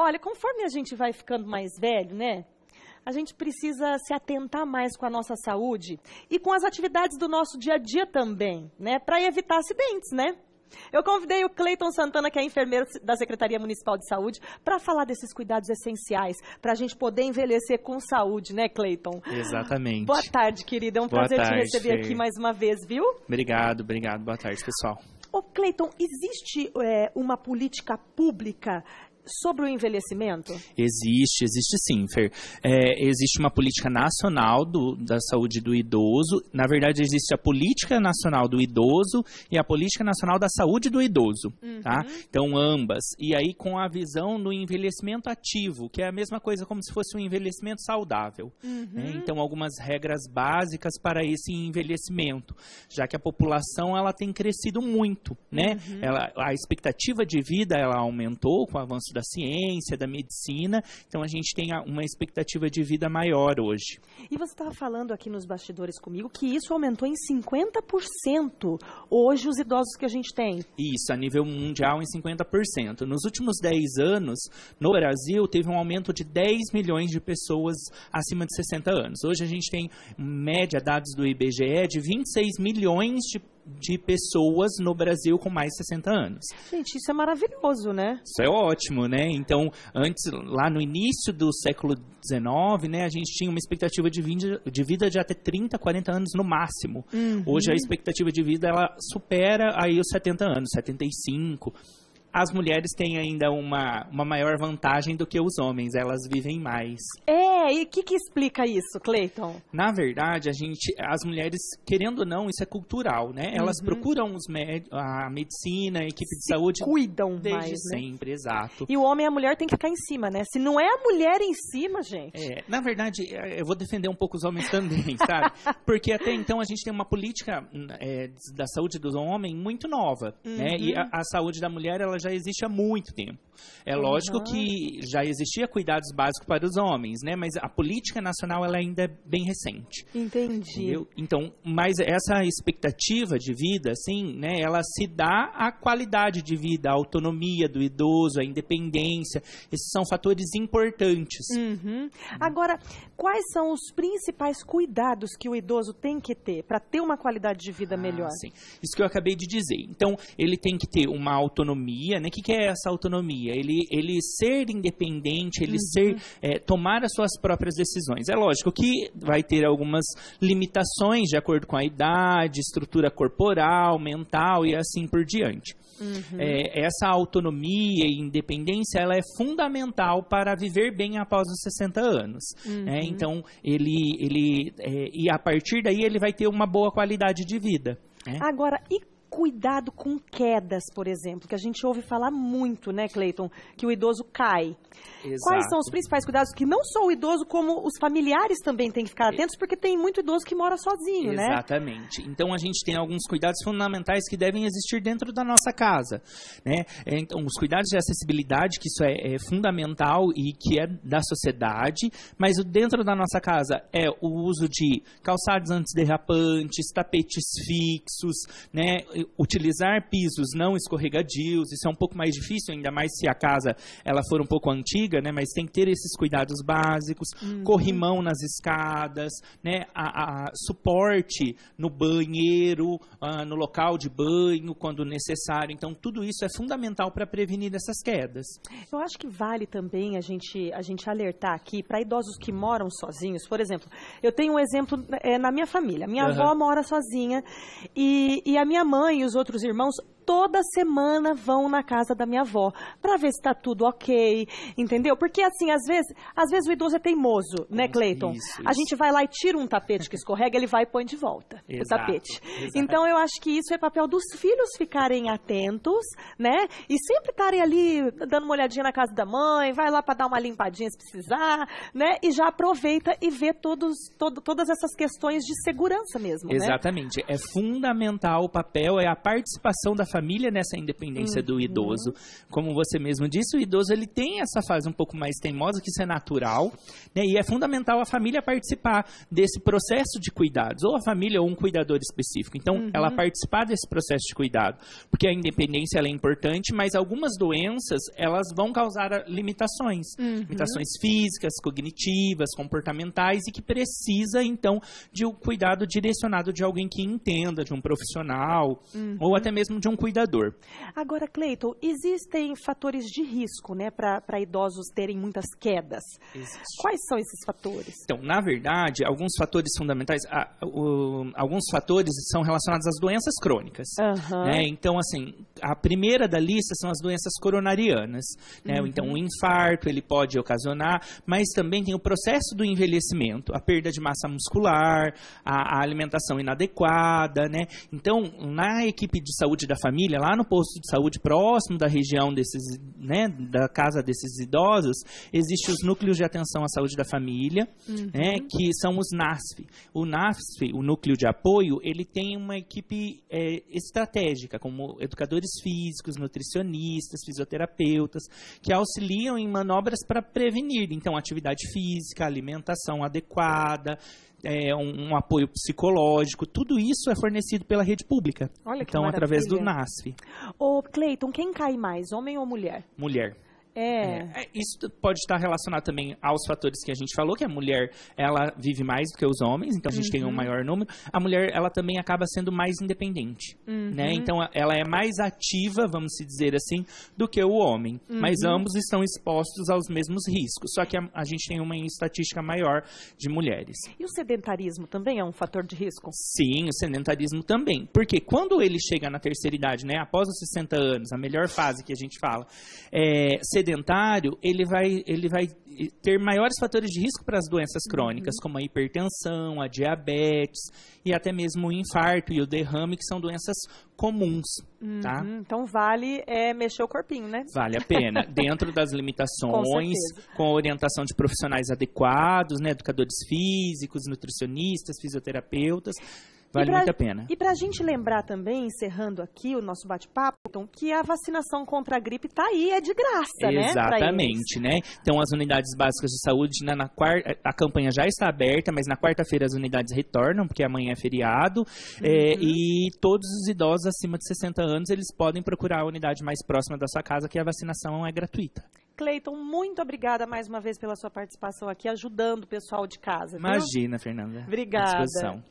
Olha, conforme a gente vai ficando mais velho, né? A gente precisa se atentar mais com a nossa saúde e com as atividades do nosso dia a dia também, né? Para evitar acidentes, né? Eu convidei o Cleiton Santana, que é enfermeiro da Secretaria Municipal de Saúde, para falar desses cuidados essenciais, para a gente poder envelhecer com saúde, né, Cleiton? Exatamente. Boa tarde, querida. É um prazer te receber aqui mais uma vez, viu? Obrigado. Boa tarde, pessoal. Ô, Cleiton, existe uma política pública sobre o envelhecimento? Existe sim, Fer. Existe uma política nacional da saúde do idoso. Na verdade, existe a política nacional do idoso e a política nacional da saúde do idoso, tá? Então, ambas. E aí, com a visão do envelhecimento ativo, que é a mesma coisa como se fosse um envelhecimento saudável. Né? Então, algumas regras básicas para esse envelhecimento, já que a população ela tem crescido muito, né? A expectativa de vida ela aumentou com o avanço da ciência, da medicina, então a gente tem uma expectativa de vida maior hoje. E você estava falando aqui nos bastidores comigo que isso aumentou em 50% hoje os idosos que a gente tem. Isso, a nível mundial em 50%. Nos últimos 10 anos, no Brasil, teve um aumento de 10 milhões de pessoas acima de 60 anos. Hoje a gente tem, média, dados do IBGE, de 26 milhões de pessoas no Brasil com mais de 60 anos. Gente, isso é maravilhoso, né? Isso é ótimo, né? Então, antes, lá no início do século XIX, né, a gente tinha uma expectativa de vida de até 30, 40 anos no máximo. Hoje a expectativa de vida, ela supera aí os 70 anos, 75. As mulheres têm ainda uma maior vantagem do que os homens, elas vivem mais. E o que explica isso, Cleiton? Na verdade, as mulheres, querendo ou não, isso é cultural, né? Elas procuram a medicina, a equipe de saúde. Cuidam desde mais, sempre, né? Exato. E o homem e a mulher tem que ficar em cima, né? Se não é a mulher em cima, gente. Na verdade, eu vou defender um pouco os homens também, sabe? Porque até então a gente tem uma política da saúde do homem muito nova, né? E a saúde da mulher, ela já existe há muito tempo. É lógico que já existia cuidados básicos para os homens, né? Mas a política nacional ela ainda é bem recente. Entendi. Entendeu? Então, mas essa expectativa de vida, assim, né? Ela se dá à qualidade de vida, à autonomia do idoso, à independência. Esses são fatores importantes. Agora, quais são os principais cuidados que o idoso tem que ter para ter uma qualidade de vida melhor? Sim. Isso que eu acabei de dizer. Então, ele tem que ter uma autonomia, né? O que é essa autonomia? Ele ser independente, ele tomar as suas próprias decisões. É lógico que vai ter algumas limitações de acordo com a idade, estrutura corporal, mental e assim por diante. Essa autonomia e independência, ela é fundamental para viver bem após os 60 anos. Então, e a partir daí ele vai ter uma boa qualidade de vida. Agora, cuidado com quedas, por exemplo, que a gente ouve falar muito, né, Cleiton, que o idoso cai. Exato. Quais são os principais cuidados que não só o idoso, como os familiares também têm que ficar atentos, porque tem muito idoso que mora sozinho, né? Exatamente. Então, a gente tem alguns cuidados fundamentais que devem existir dentro da nossa casa, né? Então, os cuidados de acessibilidade, que isso é fundamental e que é da sociedade, mas dentro da nossa casa é o uso de calçados antiderrapantes, tapetes fixos, né? Utilizar pisos não escorregadios, isso é um pouco mais difícil, ainda mais se a casa ela for um pouco antiga, né? Mas tem que ter esses cuidados básicos, corrimão nas escadas, né? Suporte no banheiro, no local de banho, quando necessário. Então, tudo isso é fundamental para prevenir essas quedas. Eu acho que vale também a gente alertar aqui para idosos que moram sozinhos. Por exemplo, eu tenho um exemplo na minha família. Minha avó mora sozinha e a minha mãe e os outros irmãos toda semana vão na casa da minha avó para ver se tá tudo ok, entendeu? Porque assim, às vezes o idoso é teimoso, né, Cleiton? Isso. A gente vai lá e tira um tapete que escorrega, ele vai e põe de volta o tapete. Então eu acho que isso é papel dos filhos ficarem atentos, né? E sempre estarem ali dando uma olhadinha na casa da mãe, vai lá para dar uma limpadinha se precisar, né? E já aproveita e vê todas essas questões de segurança mesmo, Exatamente. né? É fundamental o papel, é a participação da família família nessa independência do idoso. Como você mesmo disse, o idoso ele tem essa fase um pouco mais teimosa, que isso é natural, né? E é fundamental a família participar desse processo de cuidados, ou a família ou um cuidador específico. Então, ela participar desse processo de cuidado, porque a independência ela é importante, mas algumas doenças, elas vão causar limitações. Limitações físicas, cognitivas, comportamentais, e que precisa, então, de um cuidado direcionado de alguém que entenda, de um profissional, ou até mesmo de um cuidador. Agora, Cleiton, existem fatores de risco, né, para idosos terem muitas quedas. Existe. Quais são esses fatores? Então, na verdade, alguns fatores fundamentais, alguns fatores são relacionados às doenças crônicas. Né? Então, assim, a primeira da lista são as doenças coronarianas. Né? Então, o infarto, ele pode ocasionar, mas também tem o processo do envelhecimento, a perda de massa muscular, a alimentação inadequada, né? Então, na equipe de saúde da família, lá no posto de saúde próximo da região desses, né, da casa desses idosos, existem os núcleos de atenção à saúde da família, né, que são os NASF. O NASF, o núcleo de apoio, ele tem uma equipe estratégica, como educadores físicos, nutricionistas, fisioterapeutas, que auxiliam em manobras para prevenir, então, atividade física, alimentação adequada, um apoio psicológico, tudo isso é fornecido pela rede pública. Olha que então, maravilha. através do NASF. Ô, Cleiton, quem cai mais, homem ou mulher? Mulher. Isso pode estar relacionado também aos fatores que a gente falou, que a mulher, ela vive mais do que os homens, então a gente tem um maior número. A mulher, ela também acaba sendo mais independente, né? Então, ela é mais ativa, vamos dizer assim, do que o homem. Mas ambos estão expostos aos mesmos riscos, só que a gente tem uma estatística maior de mulheres. E o sedentarismo também é um fator de risco? Sim, o sedentarismo também. Porque quando ele chega na terceira idade, né, após os 60 anos, a melhor fase que a gente fala, sedentário, ele vai ter maiores fatores de risco para as doenças crônicas, como a hipertensão, a diabetes e até mesmo o infarto e o derrame, que são doenças comuns, tá? Então vale mexer o corpinho, né? Vale a pena, dentro das limitações, com a orientação de profissionais adequados, né, educadores físicos, nutricionistas, fisioterapeutas. Vale muito a pena. E para a gente lembrar também, encerrando aqui o nosso bate-papo, então, que a vacinação contra a gripe está aí, é de graça, né? Exatamente, né? Então, as unidades básicas de saúde, a campanha já está aberta, mas na quarta-feira as unidades retornam, porque amanhã é feriado, e todos os idosos acima de 60 anos, eles podem procurar a unidade mais próxima da sua casa, que a vacinação é gratuita. Cleiton, muito obrigada mais uma vez pela sua participação aqui, ajudando o pessoal de casa. Imagina, Fernanda. Obrigada. À disposição.